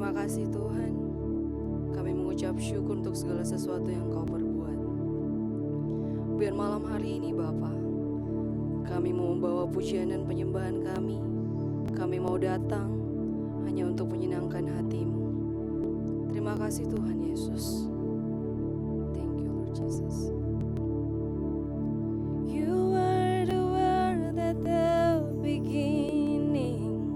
Terima kasih Tuhan, kami mengucap syukur untuk segala sesuatu yang Kau perbuat. Biar malam hari ini Bapa, kami mau membawa pujian dan penyembahan kami mau datang hanya untuk menyenangkan hati-Mu. Terima kasih Tuhan Yesus. Thank you Lord Jesus. You are the word at the beginning,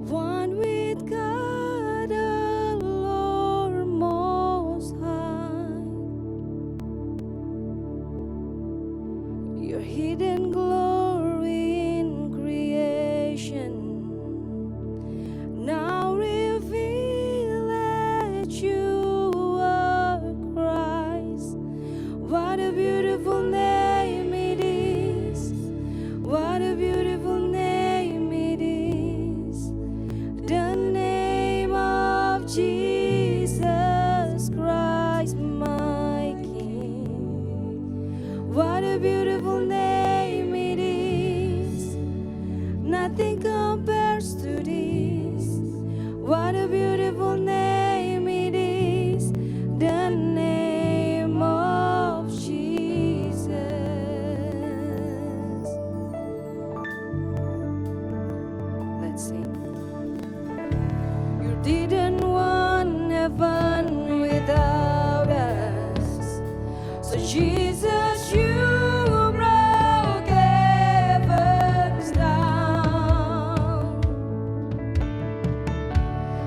one with God the Lord Most High. Your hidden glory in creation now reveal that you are Christ. What a beautiful name it is. What a beautiful name it is. The name of Jesus Christ, my King. What a beautiful name it is. Nothing compares to this. What a beautiful name it is. The name of Jesus. Let's sing. You didn't want heaven without us. So Jesus, you broke heavens down.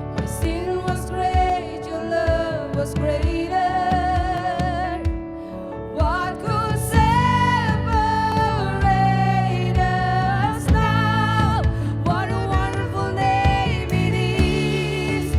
My sin was great, your love was greater. What could separate us now? What a wonderful name it is.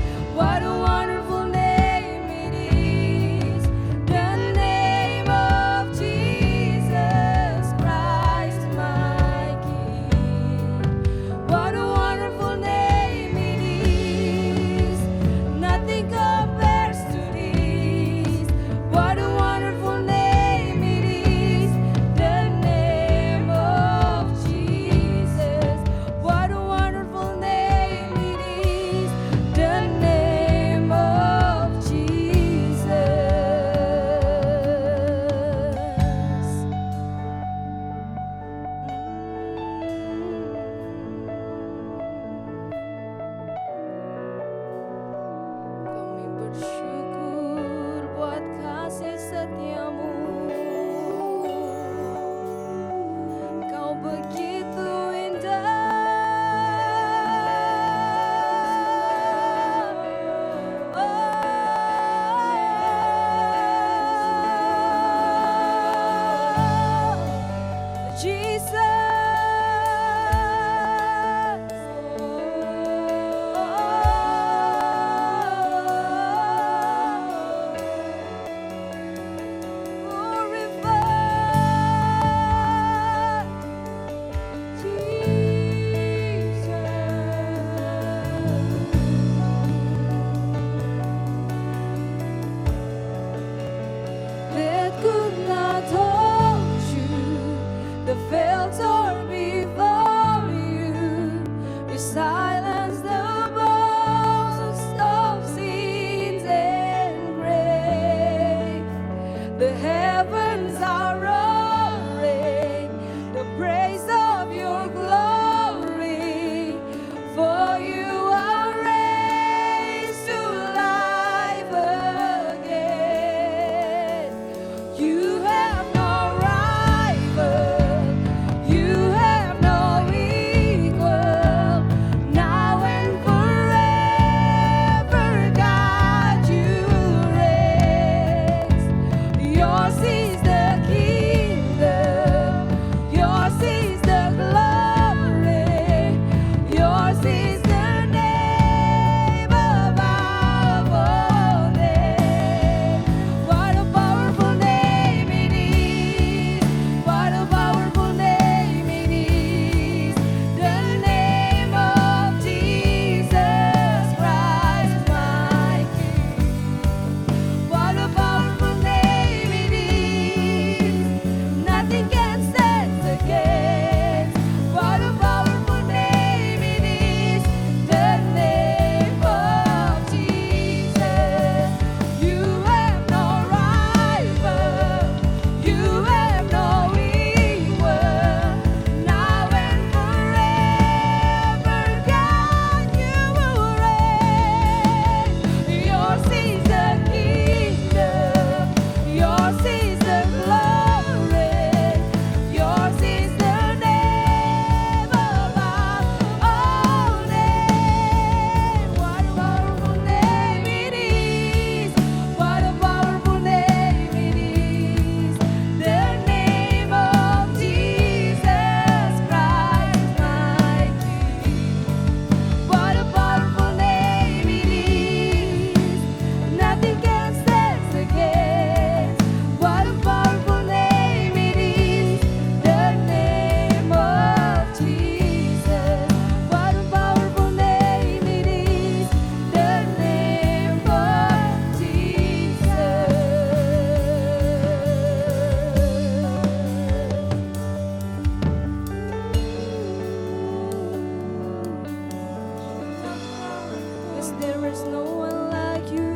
There's no one like you.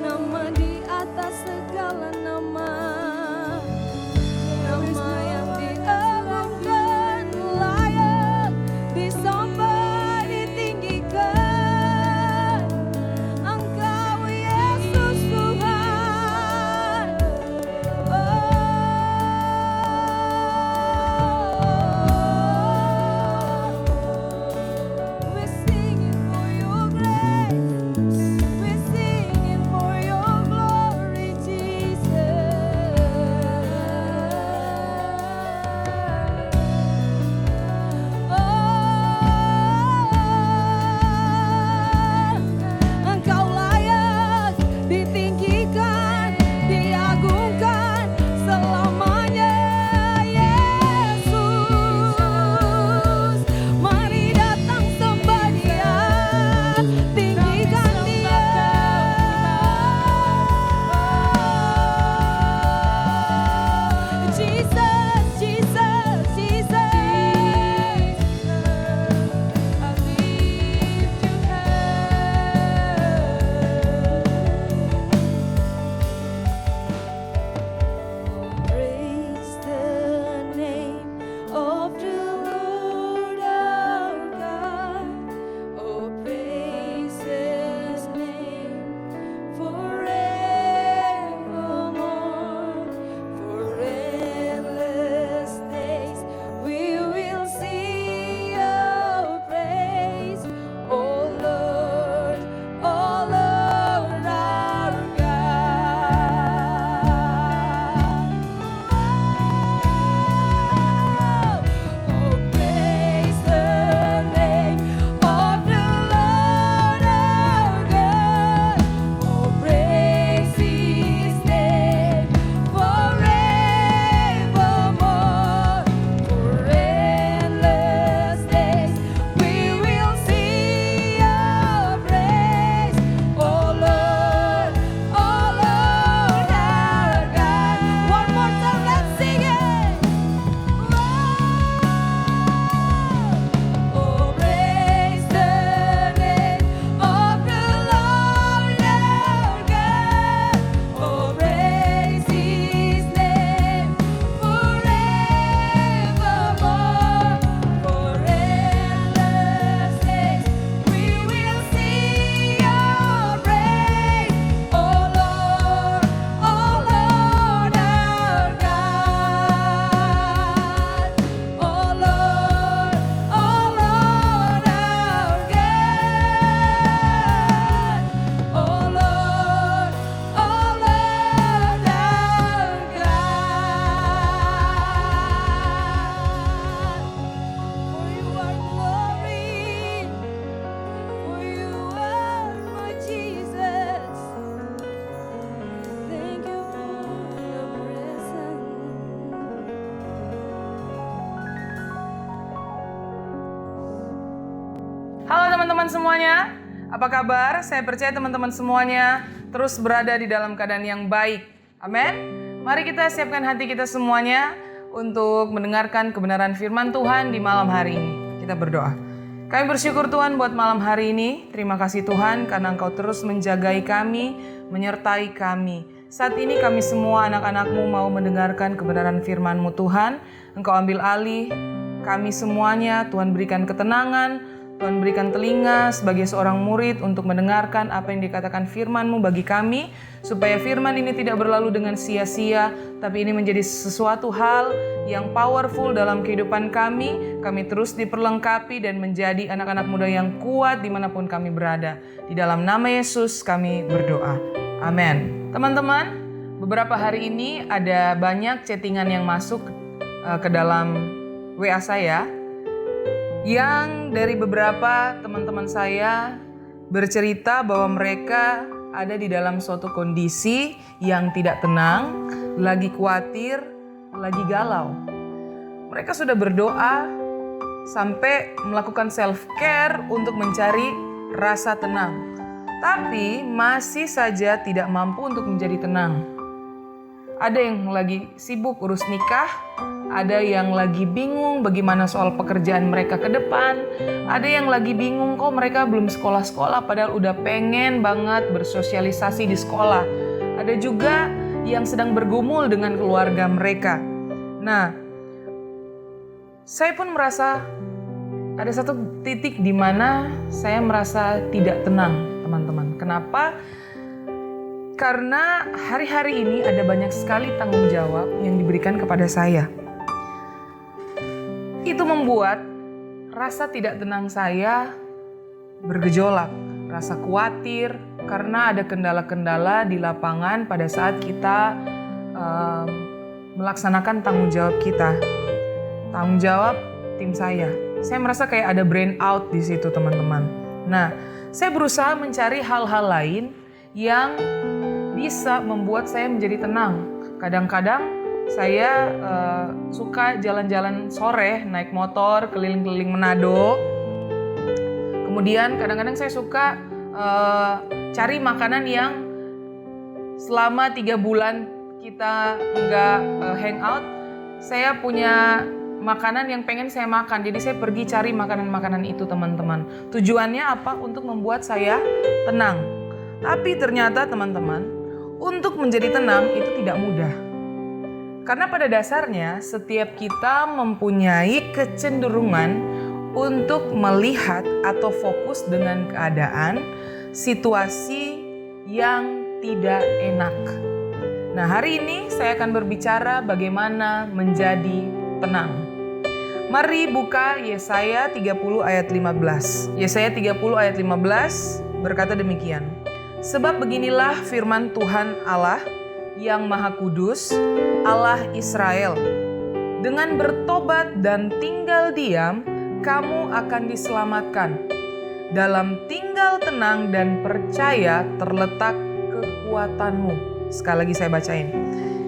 Nama di atas segala nama, nama yang diagungkan, layak disembah, ditinggikan. Engkau Yesus Tuhan. We're singing for your grace. We're singing for your glory, Engkau layak ditinggikan, diagungkan selamanya, Yesus. Mari datang sembah Dia, tinggikan Dia. Jesus, Jesus, Jesus. I lift you Praise the name of the Lord our God. Oh, praise His name forevermore. For endless days we will sing your praise, oh Lord our God. Oh, praise the name of the Lord our God. Oh, praise His name forevermore. For endless days we will sing your praise, oh Lord our God. One more time, let's sing it. Oh, praise the name of the Lord our God. Oh, praise His name forevermore. For endless days we will sing your praise, oh Lord our God. Oh Lord our God. Oh Lord our God. For you are glory, for you are my Jesus. Thank you for your presence. Halo teman-teman semuanya, apa kabar? Saya percaya teman-teman semuanya terus berada di dalam keadaan yang baik. Amin. Mari kita siapkan hati kita semuanya untuk mendengarkan kebenaran firman Tuhan di malam hari ini. Kita berdoa. Kami bersyukur Tuhan buat malam hari ini. Terima kasih Tuhan karena Engkau terus menjagai kami, menyertai kami. Saat ini kami semua anak-anak-Mu mau mendengarkan kebenaran firman-Mu Tuhan. Engkau ambil alih kami semuanya, Tuhan berikan ketenangan, Tuhan berikan telinga sebagai seorang murid untuk mendengarkan apa yang dikatakan firman-Mu bagi kami, supaya firman ini tidak berlalu dengan sia-sia, tapi ini menjadi sesuatu hal yang powerful dalam kehidupan kami. Kami terus diperlengkapi dan menjadi anak-anak muda yang kuat dimanapun kami berada. Di dalam nama Yesus kami berdoa. Amin. Teman-teman, beberapa hari ini ada banyak chattingan yang masuk ke dalam WA saya, yang dari beberapa teman-teman saya bercerita bahwa mereka ada di dalam suatu kondisi yang tidak tenang, lagi khawatir, lagi galau. Mereka sudah berdoa sampai melakukan self-care untuk mencari rasa tenang, tapi masih saja tidak mampu untuk menjadi tenang. Ada yang lagi sibuk urus nikah, ada yang lagi bingung bagaimana soal pekerjaan mereka ke depan, ada yang lagi bingung kok mereka belum sekolah-sekolah padahal udah pengen banget bersosialisasi di sekolah. Ada juga yang sedang bergumul dengan keluarga mereka. Nah, saya pun merasa ada satu titik di mana saya merasa tidak tenang, teman-teman. Kenapa? Karena hari-hari ini ada banyak sekali tanggung jawab yang diberikan kepada saya. Itu membuat rasa tidak tenang saya bergejolak, rasa khawatir karena ada kendala-kendala di lapangan pada saat kita melaksanakan tanggung jawab kita. Tanggung jawab tim saya. Saya merasa kayak ada brain out di situ, teman-teman. Nah, saya berusaha mencari hal-hal lain yang bisa membuat saya menjadi tenang. Kadang-kadang saya suka jalan-jalan sore, naik motor keliling-keliling Manado. Kemudian kadang-kadang saya suka cari makanan yang selama 3 bulan kita nggak hangout, saya punya makanan yang pengen saya makan. Jadi saya pergi cari makanan-makanan itu, teman-teman. Tujuannya apa? Untuk membuat saya tenang. Tapi ternyata, teman-teman, untuk menjadi tenang itu tidak mudah. Karena pada dasarnya setiap kita mempunyai kecenderungan untuk melihat atau fokus dengan keadaan, situasi yang tidak enak. Nah, hari ini saya akan berbicara bagaimana menjadi tenang. Mari buka Yesaya 30 ayat 15. Yesaya 30 ayat 15 berkata demikian. Sebab beginilah firman Tuhan Allah yang Maha Kudus, Allah Israel. Dengan bertobat dan tinggal diam, kamu akan diselamatkan. Dalam tinggal tenang dan percaya terletak kekuatanmu. Sekali lagi saya bacain.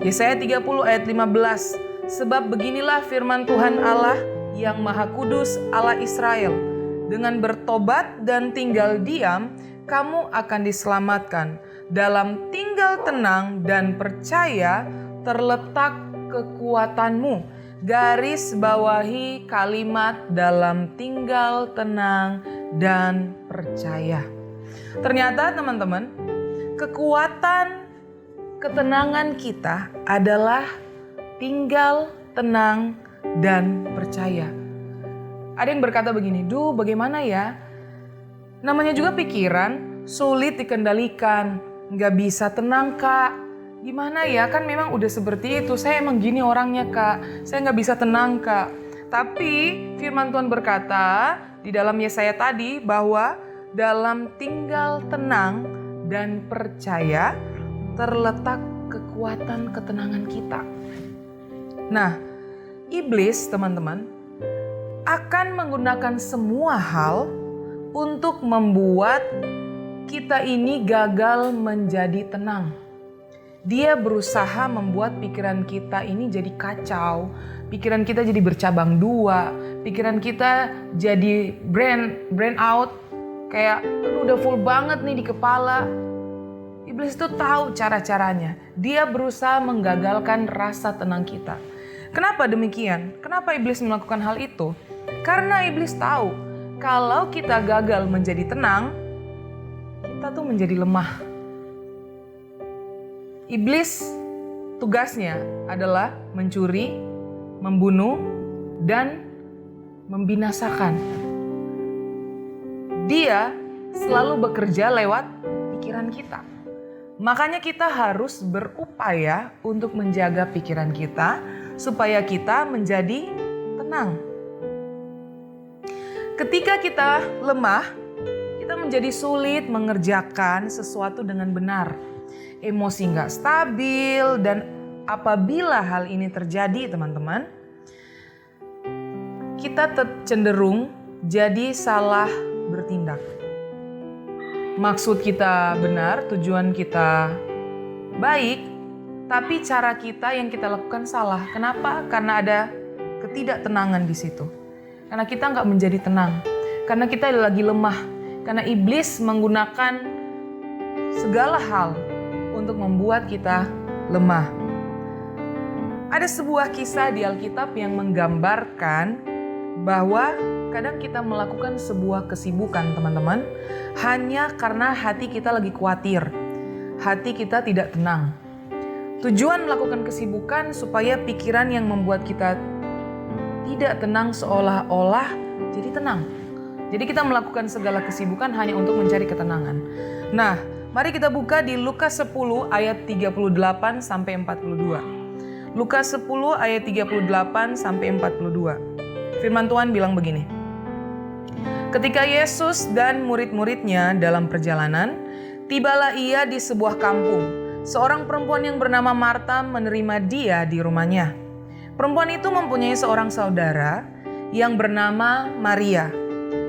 Yesaya 30 ayat 15. Sebab beginilah firman Tuhan Allah yang Maha Kudus, Allah Israel. Dengan bertobat dan tinggal diam, kamu akan diselamatkan. Dalam tinggal tenang dan percaya terletak kekuatanmu. Garis bawahi kalimat dalam tinggal tenang dan percaya. Ternyata, teman-teman, kekuatan ketenangan kita adalah tinggal tenang dan percaya. Ada yang berkata begini, duh bagaimana ya? Namanya juga pikiran, sulit dikendalikan, nggak bisa tenang kak. Gimana ya, kan memang udah seperti itu, saya emang gini orangnya kak, saya nggak bisa tenang kak. Tapi firman Tuhan berkata di dalam Yesaya tadi bahwa dalam tinggal tenang dan percaya terletak kekuatan ketenangan kita. Nah, iblis teman-teman akan menggunakan semua hal untuk membuat kita ini gagal menjadi tenang. Dia berusaha membuat pikiran kita ini jadi kacau, pikiran kita jadi bercabang dua, pikiran kita jadi brain out, kayak udah full banget nih di kepala. Iblis itu tahu cara-caranya. Dia berusaha menggagalkan rasa tenang kita. Kenapa demikian? Kenapa iblis melakukan hal itu? Karena iblis tahu kalau kita gagal menjadi tenang, kita tuh menjadi lemah. Iblis tugasnya adalah mencuri, membunuh, dan membinasakan. Dia selalu bekerja lewat pikiran kita. Makanya kita harus berupaya untuk menjaga pikiran kita supaya kita menjadi tenang. Ketika kita lemah, kita menjadi sulit mengerjakan sesuatu dengan benar. Emosi nggak stabil, dan apabila hal ini terjadi teman-teman, kita cenderung jadi salah bertindak. Maksud kita benar, tujuan kita baik, tapi cara kita yang kita lakukan salah. Kenapa? Karena ada ketidaktenangan di situ. Karena kita nggak menjadi tenang. Karena kita lagi lemah. Karena iblis menggunakan segala hal untuk membuat kita lemah. Ada sebuah kisah di Alkitab yang menggambarkan bahwa kadang kita melakukan sebuah kesibukan, teman-teman, hanya karena hati kita lagi khawatir, hati kita tidak tenang. Tujuan melakukan kesibukan supaya pikiran yang membuat kita tidak tenang seolah-olah jadi tenang. Jadi kita melakukan segala kesibukan hanya untuk mencari ketenangan. Nah, mari kita buka di Lukas 10 ayat 38 sampai 42. Lukas 10 ayat 38 sampai 42. Firman Tuhan bilang begini. Ketika Yesus dan murid-muridnya dalam perjalanan, tibalah ia di sebuah kampung. Seorang perempuan yang bernama Marta menerima dia di rumahnya. Perempuan itu mempunyai seorang saudara yang bernama Maria.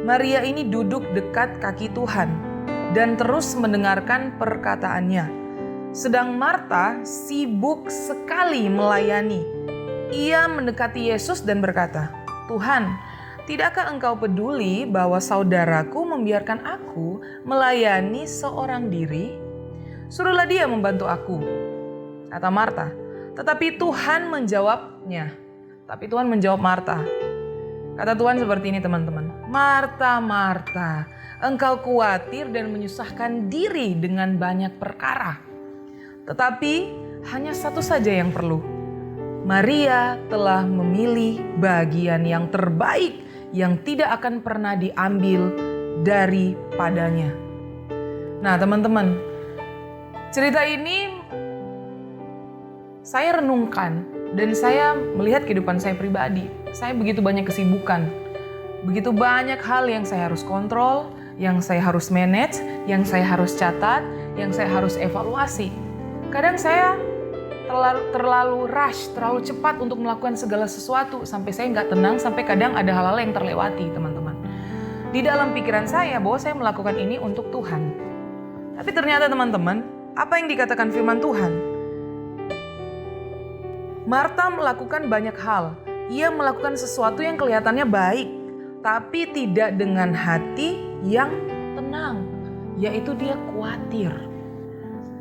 Maria ini duduk dekat kaki Tuhan dan terus mendengarkan perkataannya. Sedang Marta sibuk sekali melayani. Ia mendekati Yesus dan berkata, "Tuhan, tidakkah engkau peduli bahwa saudaraku membiarkan aku melayani seorang diri? Suruhlah dia membantu aku," kata Marta. Tetapi Tuhan menjawabnya. Tapi Tuhan menjawab Marta. Kata Tuhan seperti ini, teman-teman. "Marta, Marta, engkau khawatir dan menyusahkan diri dengan banyak perkara. Tetapi hanya satu saja yang perlu. Maria telah memilih bagian yang terbaik yang tidak akan pernah diambil daripadanya." Nah, teman-teman, cerita ini saya renungkan dan saya melihat kehidupan saya pribadi. Saya begitu banyak kesibukan, begitu banyak hal yang saya harus kontrol, yang saya harus manage, yang saya harus catat, yang saya harus evaluasi. Kadang saya terlalu rush, terlalu cepat untuk melakukan segala sesuatu sampai saya nggak tenang, sampai kadang ada hal-hal yang terlewati, teman-teman. Di dalam pikiran saya bahwa saya melakukan ini untuk Tuhan. Tapi ternyata, teman-teman, apa yang dikatakan firman Tuhan? Marta melakukan banyak hal. Ia melakukan sesuatu yang kelihatannya baik, tapi tidak dengan hati yang tenang, yaitu dia khawatir.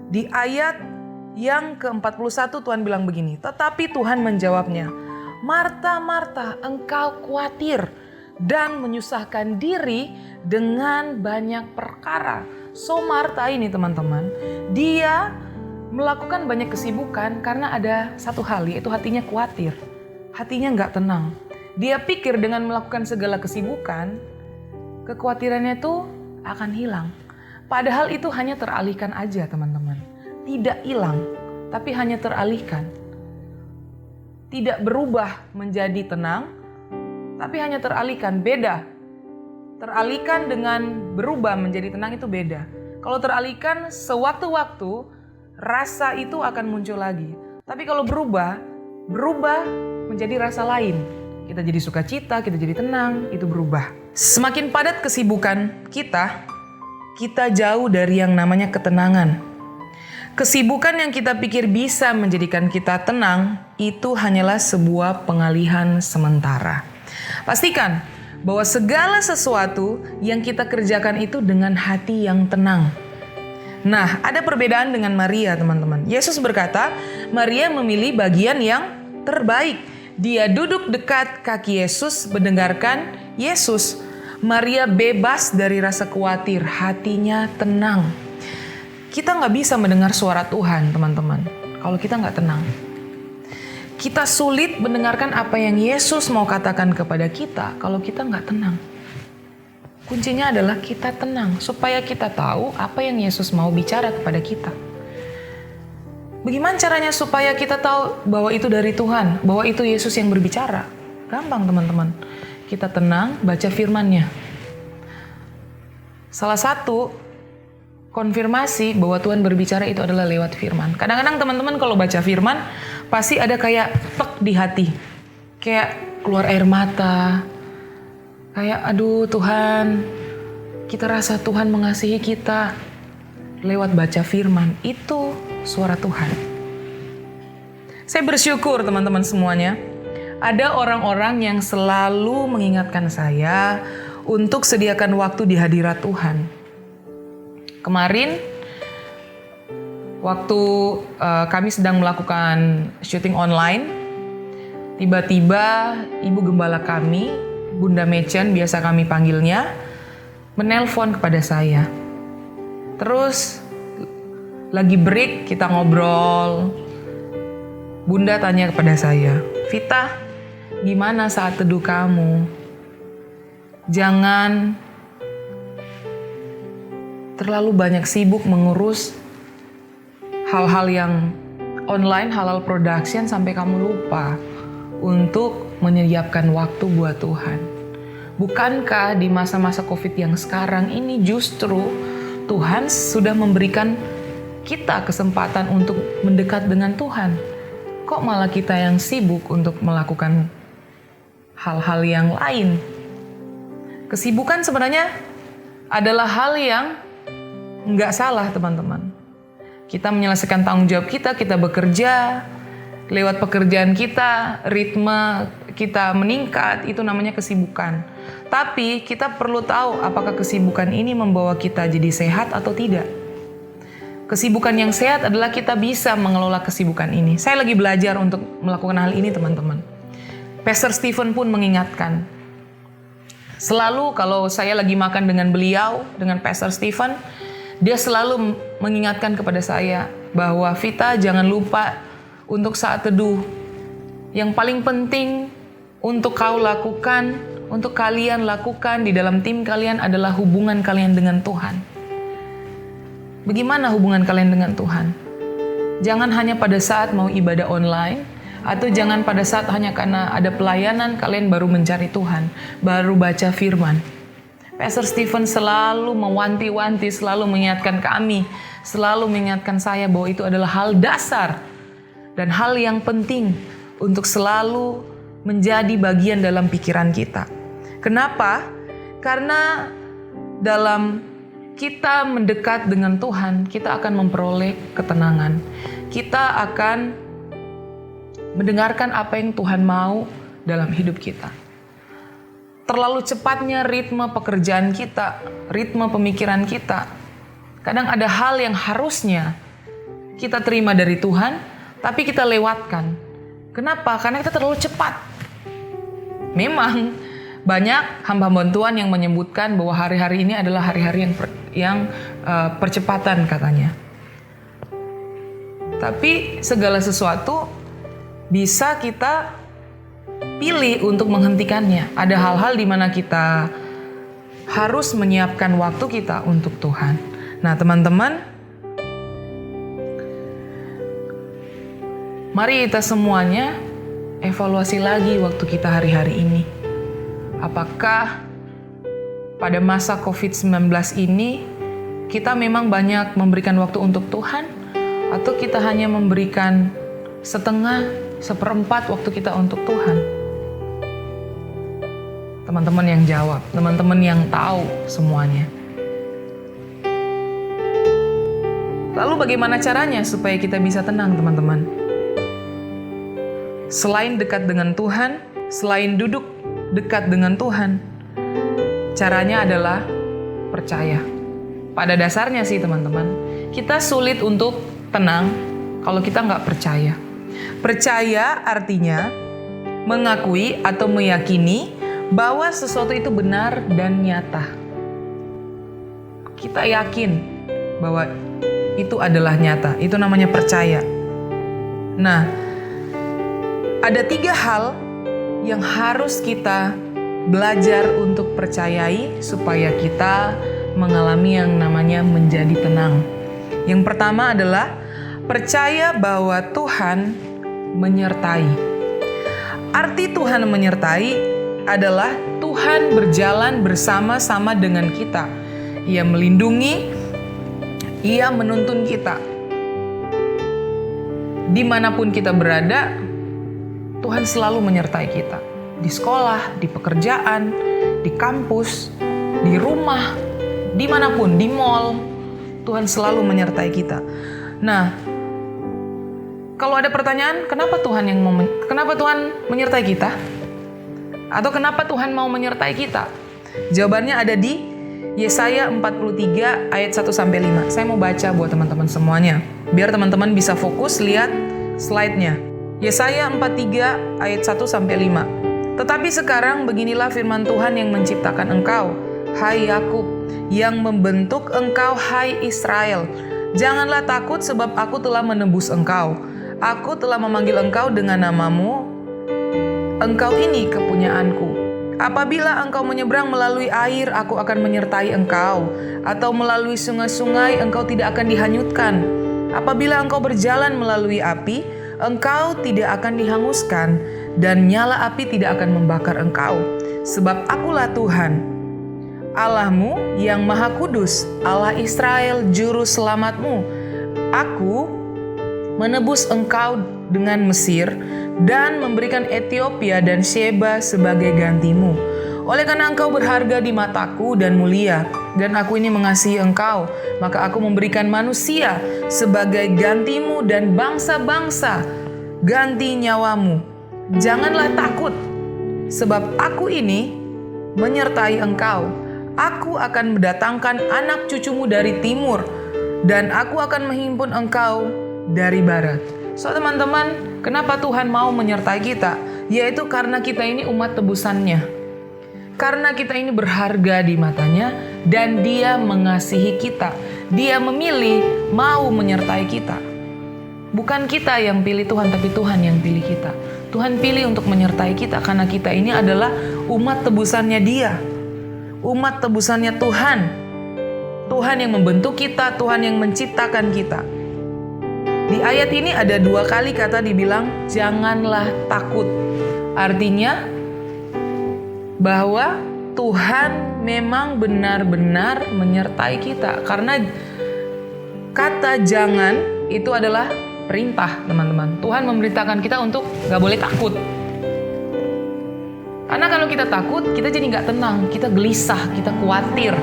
Di ayat yang ke-41 Tuhan bilang begini, tetapi Tuhan menjawabnya, "Marta, Marta, engkau khawatir dan menyusahkan diri dengan banyak perkara." So Marta ini, teman-teman, dia melakukan banyak kesibukan karena ada satu hal, yaitu hatinya khawatir. Hatinya nggak tenang. Dia pikir dengan melakukan segala kesibukan, kekhawatirannya itu akan hilang. Padahal itu hanya teralihkan aja, teman-teman. Tidak hilang, tapi hanya teralihkan. Tidak berubah menjadi tenang, tapi hanya teralihkan. Beda. Teralihkan dengan berubah menjadi tenang itu beda. Kalau teralihkan sewaktu-waktu, rasa itu akan muncul lagi. Tapi kalau berubah menjadi rasa lain. Kita jadi sukacita, kita jadi tenang, itu berubah. Semakin padat kesibukan kita jauh dari yang namanya ketenangan. Kesibukan yang kita pikir bisa menjadikan kita tenang, itu hanyalah sebuah pengalihan sementara. Pastikan bahwa segala sesuatu yang kita kerjakan itu dengan hati yang tenang. Nah, ada perbedaan dengan Maria, teman-teman. Yesus berkata, Maria memilih bagian yang terbaik. Dia duduk dekat kaki Yesus, mendengarkan Yesus. Maria bebas dari rasa khawatir, hatinya tenang. Kita nggak bisa mendengar suara Tuhan, teman-teman, kalau kita nggak tenang. Kita sulit mendengarkan apa yang Yesus mau katakan kepada kita kalau kita nggak tenang. Kuncinya adalah kita tenang, supaya kita tahu apa yang Yesus mau bicara kepada kita. Bagaimana caranya supaya kita tahu bahwa itu dari Tuhan, bahwa itu Yesus yang berbicara? Gampang, teman-teman. Kita tenang, baca firman-Nya. Salah satu konfirmasi bahwa Tuhan berbicara itu adalah lewat firman. Kadang-kadang teman-teman kalau baca firman, pasti ada kayak tek di hati. Kayak keluar air mata. Kayak, aduh Tuhan, kita rasa Tuhan mengasihi kita. Lewat baca firman, itu suara Tuhan. Saya bersyukur teman-teman semuanya. Ada orang-orang yang selalu mengingatkan saya untuk sediakan waktu di hadirat Tuhan. Kemarin, waktu kami sedang melakukan syuting online, tiba-tiba Ibu Gembala kami, Bunda Mechen biasa kami panggilnya, menelpon kepada saya. Terus lagi break kita ngobrol, Bunda tanya kepada saya, "Vita, gimana saat teduh kamu? Jangan terlalu banyak sibuk mengurus hal-hal yang online, halal production sampai kamu lupa untuk menyiapkan waktu buat Tuhan. Bukankah di masa-masa COVID yang sekarang ini justru Tuhan sudah memberikan kita kesempatan untuk mendekat dengan Tuhan? Kok malah kita yang sibuk untuk melakukan hal-hal yang lain?" Kesibukan sebenarnya adalah hal yang nggak salah, teman-teman. Kita menyelesaikan tanggung jawab kita bekerja, lewat pekerjaan kita, ritme kita meningkat, itu namanya kesibukan. Tapi kita perlu tahu apakah kesibukan ini membawa kita jadi sehat atau tidak. Kesibukan yang sehat adalah kita bisa mengelola kesibukan ini. Saya lagi belajar untuk melakukan hal ini, teman-teman. Pastor Stephen pun mengingatkan. Selalu kalau saya lagi makan dengan beliau, dengan Pastor Stephen, dia selalu mengingatkan kepada saya bahwa, "Vita, jangan lupa untuk saat teduh. Yang paling penting untuk kau lakukan, untuk kalian lakukan di dalam tim kalian adalah hubungan kalian dengan Tuhan." Bagaimana hubungan kalian dengan Tuhan? Jangan hanya pada saat mau ibadah online, atau jangan pada saat hanya karena ada pelayanan kalian baru mencari Tuhan, baru baca firman. Pastor Stephen selalu mewanti-wanti, selalu mengingatkan kami, selalu mengingatkan saya bahwa itu adalah hal dasar dan hal yang penting untuk selalu menjadi bagian dalam pikiran kita. Kenapa? Karena dalam kita mendekat dengan Tuhan, kita akan memperoleh ketenangan. Kita akan mendengarkan apa yang Tuhan mau dalam hidup kita. Terlalu cepatnya ritme pekerjaan kita, ritme pemikiran kita. Kadang ada hal yang harusnya kita terima dari Tuhan, tapi kita lewatkan. Kenapa? Karena kita terlalu cepat. Memang banyak hamba-hamba Tuhan yang menyebutkan bahwa hari-hari ini adalah hari-hari yang percepatan katanya. Tapi segala sesuatu bisa kita pilih untuk menghentikannya. Ada hal-hal di mana kita harus menyiapkan waktu kita untuk Tuhan. Nah, teman-teman, mari kita semuanya evaluasi lagi waktu kita hari-hari ini. Apakah pada masa COVID-19 ini kita memang banyak memberikan waktu untuk Tuhan, atau kita hanya memberikan setengah, seperempat waktu kita untuk Tuhan? Teman-teman yang jawab, teman-teman yang tahu semuanya. Lalu bagaimana caranya supaya kita bisa tenang, teman-teman? Selain dekat dengan Tuhan, selain duduk dekat dengan Tuhan, caranya adalah percaya. Pada dasarnya sih, teman-teman, kita sulit untuk tenang kalau kita nggak percaya. Percaya artinya mengakui atau meyakini bahwa sesuatu itu benar dan nyata. Kita yakin bahwa itu adalah nyata. Itu namanya percaya. Nah, ada 3 hal yang harus kita belajar untuk percayai supaya kita mengalami yang namanya menjadi tenang. Yang pertama adalah percaya bahwa Tuhan menyertai. Arti Tuhan menyertai adalah Tuhan berjalan bersama-sama dengan kita. Ia melindungi, Ia menuntun kita. Dimanapun kita berada, Tuhan selalu menyertai kita. Di sekolah, di pekerjaan, di kampus, di rumah, dimanapun, di mall, Tuhan selalu menyertai kita. Nah, kalau ada pertanyaan, kenapa Tuhan menyertai kita? Atau kenapa Tuhan mau menyertai kita? Jawabannya ada di Yesaya 43 ayat 1-5. Saya mau baca buat teman-teman semuanya, biar teman-teman bisa fokus lihat slide-nya. Yesaya 43 ayat 1-5. Tetapi sekarang beginilah firman Tuhan yang menciptakan engkau, hai Yakub, yang membentuk engkau, hai Israel. Janganlah takut sebab aku telah menebus engkau. Aku telah memanggil engkau dengan namamu. Engkau ini kepunyaanku. Apabila engkau menyeberang melalui air, aku akan menyertai engkau. Atau melalui sungai-sungai, engkau tidak akan dihanyutkan. Apabila engkau berjalan melalui api, engkau tidak akan dihanguskan. Dan nyala api tidak akan membakar engkau. Sebab akulah Tuhan, Allahmu yang Maha Kudus, Allah Israel, Juru Selamatmu. Aku menebus engkau dengan Mesir dan memberikan Ethiopia dan Sheba sebagai gantimu. Oleh karena engkau berharga di mataku dan mulia, dan aku ini mengasihi engkau, maka aku memberikan manusia sebagai gantimu dan bangsa-bangsa ganti nyawamu. Janganlah takut, sebab aku ini menyertai engkau. Aku akan mendatangkan anak cucumu dari timur, dan aku akan menghimpun engkau dari barat. So teman-teman, kenapa Tuhan mau menyertai kita? Yaitu karena kita ini umat tebusannya. Karena kita ini berharga di matanya dan Dia mengasihi kita. Dia memilih mau menyertai kita. Bukan kita yang pilih Tuhan, tapi Tuhan yang pilih kita. Tuhan pilih untuk menyertai kita karena kita ini adalah umat tebusannya Dia. Umat tebusannya Tuhan. Tuhan yang membentuk kita, Tuhan yang menciptakan kita. Di ayat ini ada 2 kali kata dibilang janganlah takut. Artinya bahwa Tuhan memang benar-benar menyertai kita. Karena kata jangan itu adalah perintah, teman-teman. Tuhan memerintahkan kita untuk gak boleh takut. Karena kalau kita takut, kita jadi gak tenang. Kita gelisah, kita khawatir.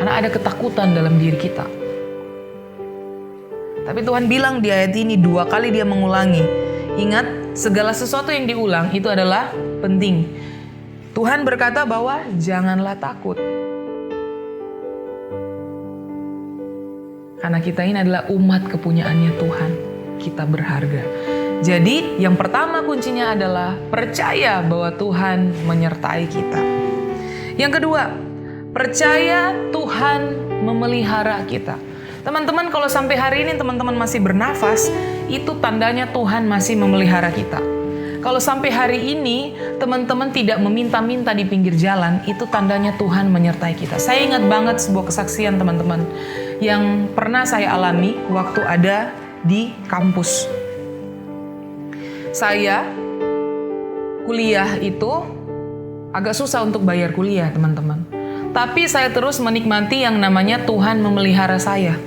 Karena ada ketakutan dalam diri kita. Tapi Tuhan bilang di ayat ini 2 kali Dia mengulangi. Ingat, segala sesuatu yang diulang itu adalah penting. Tuhan berkata bahwa janganlah takut. Karena kita ini adalah umat kepunyaannya Tuhan. Kita berharga. Jadi yang pertama kuncinya adalah percaya bahwa Tuhan menyertai kita. Yang kedua, percaya Tuhan memelihara kita. Teman-teman, kalau sampai hari ini teman-teman masih bernafas, itu tandanya Tuhan masih memelihara kita. Kalau sampai hari ini teman-teman tidak meminta-minta di pinggir jalan, itu tandanya Tuhan menyertai kita. Saya ingat banget sebuah kesaksian teman-teman yang pernah saya alami waktu ada di kampus. Saya kuliah itu agak susah untuk bayar kuliah, teman-teman. Tapi saya terus menikmati yang namanya Tuhan memelihara saya.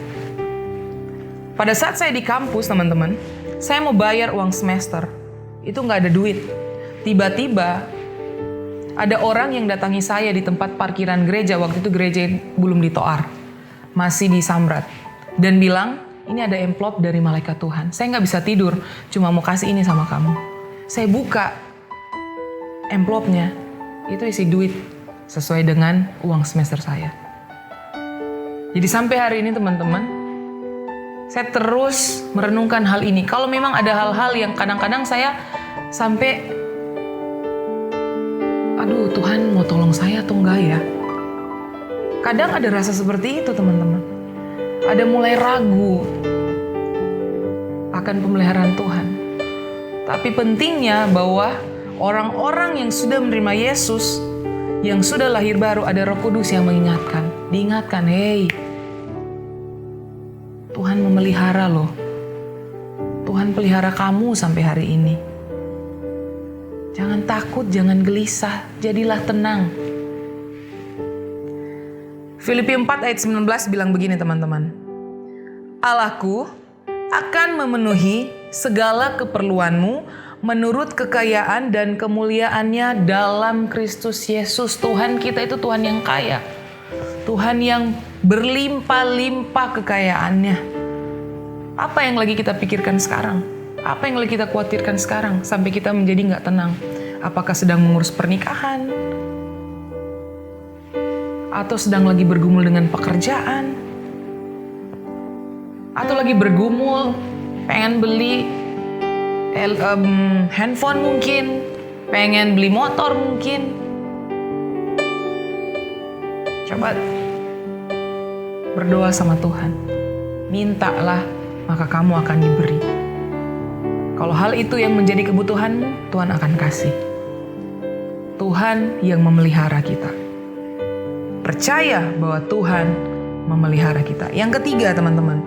Pada saat saya di kampus, teman-teman, saya mau bayar uang semester. Itu nggak ada duit. Tiba-tiba ada orang yang datangi saya di tempat parkiran gereja. Waktu itu gereja belum ditoar, masih di Samrat. Dan bilang, ini ada amplop dari malaikat Tuhan. Saya nggak bisa tidur, cuma mau kasih ini sama kamu. Saya buka amplopnya, itu isi duit sesuai dengan uang semester saya. Jadi sampai hari ini teman-teman, saya terus merenungkan hal ini. Kalau memang ada hal-hal yang kadang-kadang saya sampai, aduh Tuhan mau tolong saya atau enggak ya? Kadang ada rasa seperti itu teman-teman. Ada mulai ragu akan pemeliharaan Tuhan. Tapi pentingnya bahwa orang-orang yang sudah menerima Yesus, yang sudah lahir baru, ada Roh Kudus yang mengingatkan. Diingatkan, hey, Tuhan memelihara loh. Tuhan pelihara kamu sampai hari ini. Jangan takut, jangan gelisah, jadilah tenang. Filipi 4 ayat 19 bilang begini teman-teman. Allahku akan memenuhi segala keperluanmu menurut kekayaan dan kemuliaannya dalam Kristus Yesus. Tuhan kita itu Tuhan yang kaya. Tuhan yang berlimpah-limpah kekayaannya. Apa yang lagi kita pikirkan sekarang? Apa yang lagi kita khawatirkan sekarang? Sampai kita menjadi gak tenang. Apakah sedang mengurus pernikahan? Atau sedang lagi bergumul dengan pekerjaan? Atau lagi bergumul pengen beli handphone mungkin, pengen beli motor mungkin. Coba berdoa sama Tuhan. Mintalah, maka kamu akan diberi. Kalau hal itu yang menjadi kebutuhanmu, Tuhan akan kasih. Tuhan yang memelihara kita. Percaya bahwa Tuhan memelihara kita. Yang ketiga, teman-teman.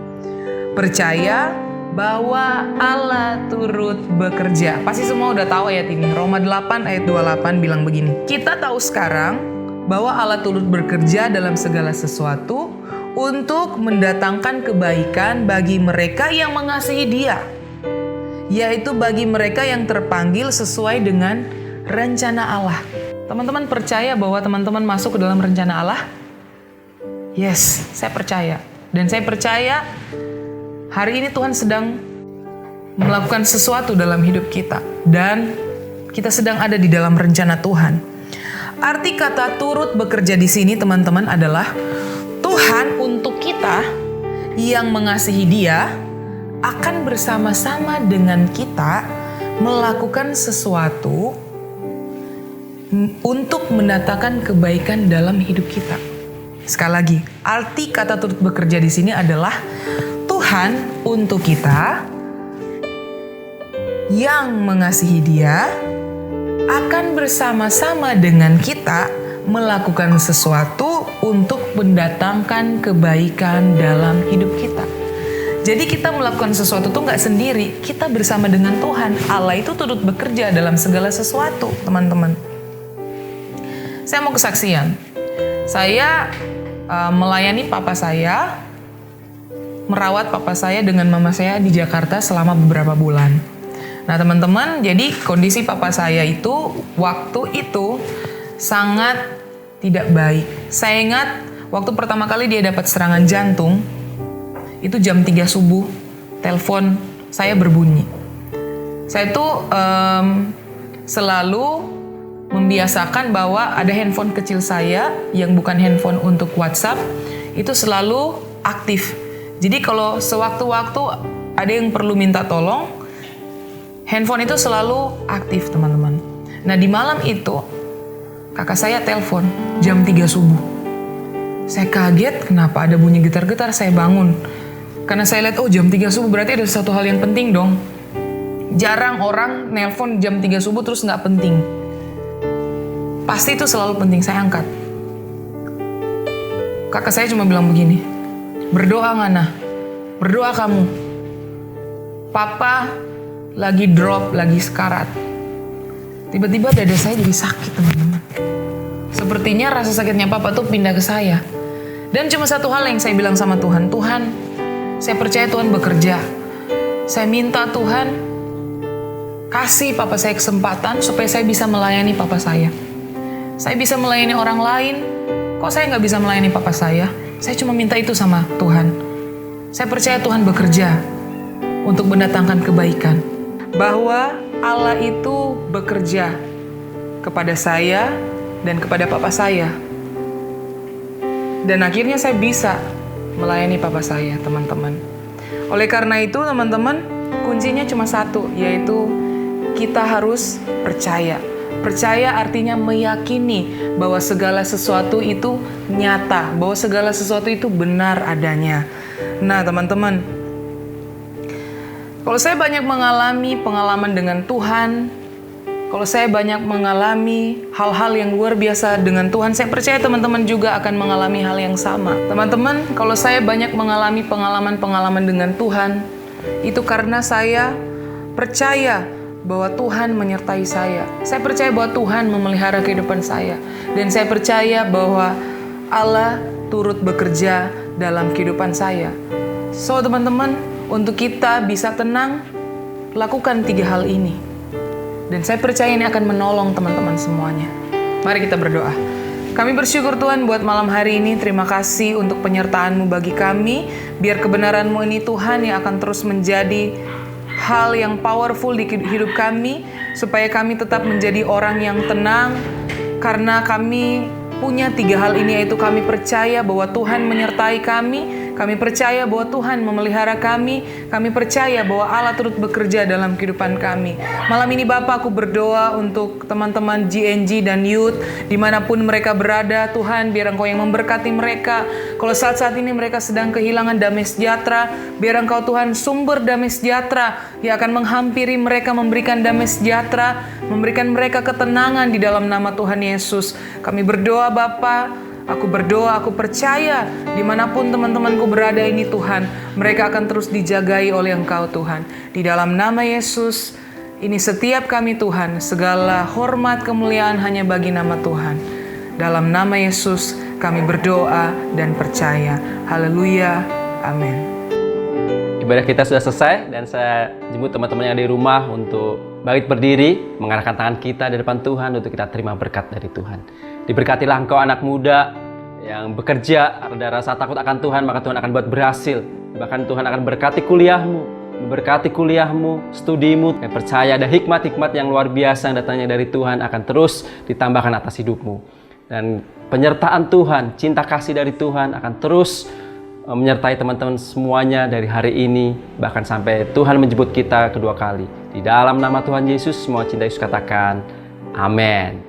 Percaya bahwa Allah turut bekerja. Pasti semua udah tahu ayat ini. Roma 8 ayat 28 bilang begini. Kita tahu sekarang bahwa Allah turut bekerja dalam segala sesuatu untuk mendatangkan kebaikan bagi mereka yang mengasihi Dia, yaitu bagi mereka yang terpanggil sesuai dengan rencana Allah. Teman-teman percaya bahwa teman-teman masuk ke dalam rencana Allah? Yes, saya percaya. Dan saya percaya hari ini Tuhan sedang melakukan sesuatu dalam hidup kita. Dan kita sedang ada di dalam rencana Tuhan. Arti kata turut bekerja di sini, teman-teman, adalah Tuhan untuk kita yang mengasihi Dia akan bersama-sama dengan kita melakukan sesuatu untuk mendatangkan kebaikan dalam hidup kita. Sekali lagi, arti kata turut bekerja di sini adalah Tuhan untuk kita yang mengasihi Dia akan bersama-sama dengan kita melakukan sesuatu untuk mendatangkan kebaikan dalam hidup kita. Jadi kita melakukan sesuatu tuh nggak sendiri, kita bersama dengan Tuhan. Allah itu turut bekerja dalam segala sesuatu, teman-teman. Saya mau kesaksian. Saya melayani papa saya, merawat papa saya dengan mama saya di Jakarta selama beberapa bulan. Nah, teman-teman, jadi kondisi papa saya itu waktu itu sangat tidak baik. Saya ingat waktu pertama kali dia dapat serangan jantung, itu jam 3 subuh, telepon saya berbunyi. Saya tuh selalu membiasakan bahwa ada handphone kecil saya yang bukan handphone untuk WhatsApp, itu selalu aktif. Jadi kalau sewaktu-waktu ada yang perlu minta tolong, handphone itu selalu aktif, teman-teman. Nah, di malam itu kakak saya telepon jam 3 subuh. Saya kaget kenapa ada bunyi getar-getar, saya bangun. Karena saya lihat, oh jam 3 subuh berarti ada sesuatu hal yang penting dong. Jarang orang nelpon jam 3 subuh terus nggak penting. Pasti itu selalu penting, saya angkat. Kakak saya cuma bilang begini, berdoa Ngana, berdoa kamu. Papa lagi drop, lagi sekarat. Tiba-tiba dada saya jadi sakit, teman-teman. Sepertinya rasa sakitnya papa tuh pindah ke saya. Dan cuma satu hal yang saya bilang sama Tuhan, Tuhan, saya percaya Tuhan bekerja. Saya minta Tuhan, kasih papa saya kesempatan supaya saya bisa melayani papa saya. Saya bisa melayani orang lain, kok saya nggak bisa melayani papa saya? Saya cuma minta itu sama Tuhan. Saya percaya Tuhan bekerja untuk mendatangkan kebaikan. Bahwa Allah itu bekerja kepada saya dan kepada papa saya. Dan akhirnya saya bisa melayani papa saya, teman-teman. Oleh karena itu, teman-teman, kuncinya cuma satu, yaitu kita harus percaya. Percaya artinya meyakini bahwa segala sesuatu itu nyata, bahwa segala sesuatu itu benar adanya. Nah, teman-teman, kalau saya banyak mengalami pengalaman dengan Tuhan, kalau saya banyak mengalami hal-hal yang luar biasa dengan Tuhan, saya percaya teman-teman juga akan mengalami hal yang sama. Teman-teman, kalau saya banyak mengalami pengalaman-pengalaman dengan Tuhan, itu karena saya percaya bahwa Tuhan menyertai saya. Saya percaya bahwa Tuhan memelihara kehidupan saya. Dan saya percaya bahwa Allah turut bekerja dalam kehidupan saya. So, teman-teman, untuk kita bisa tenang, lakukan 3 hal ini. Dan saya percaya ini akan menolong teman-teman semuanya. Mari kita berdoa. Kami bersyukur Tuhan buat malam hari ini. Terima kasih untuk penyertaan-Mu bagi kami. Biar kebenaran-Mu ini Tuhan yang akan terus menjadi hal yang powerful di hidup kami, supaya kami tetap menjadi orang yang tenang, karena kami punya 3 hal ini, yaitu kami percaya bahwa Tuhan menyertai kami Kami percaya bahwa Tuhan memelihara kami percaya bahwa Allah turut bekerja dalam kehidupan kami. Malam ini Bapa, aku berdoa untuk teman-teman GNG dan youth dimanapun mereka berada. Tuhan, biar Engkau yang memberkati mereka. Kalau saat-saat ini mereka sedang kehilangan damai sejahtera, biar Engkau Tuhan sumber damai sejahtera yang akan menghampiri mereka, memberikan damai sejahtera, memberikan mereka ketenangan di dalam nama Tuhan Yesus. Kami berdoa Bapa, aku berdoa, aku percaya dimanapun teman-temanku berada ini Tuhan, mereka akan terus dijagai oleh Engkau Tuhan. Di dalam nama Yesus, ini setiap kami Tuhan, segala hormat kemuliaan hanya bagi nama Tuhan. Dalam nama Yesus kami berdoa dan percaya. Haleluya. Amin. Ibadah kita sudah selesai dan saya jemput teman-teman yang ada di rumah untuk bangkit berdiri, mengarahkan tangan kita di depan Tuhan untuk kita terima berkat dari Tuhan. Diberkatilah engkau anak muda yang bekerja, ada rasa takut akan Tuhan, maka Tuhan akan buat berhasil. Bahkan Tuhan akan berkati kuliahmu, studimu. Dan percaya ada hikmat-hikmat yang luar biasa yang datangnya dari Tuhan akan terus ditambahkan atas hidupmu. Dan penyertaan Tuhan, cinta kasih dari Tuhan akan terus menyertai teman-teman semuanya dari hari ini, bahkan sampai Tuhan menjemput kita kedua kali. Di dalam nama Tuhan Yesus, semua cinta Yesus katakan, amin.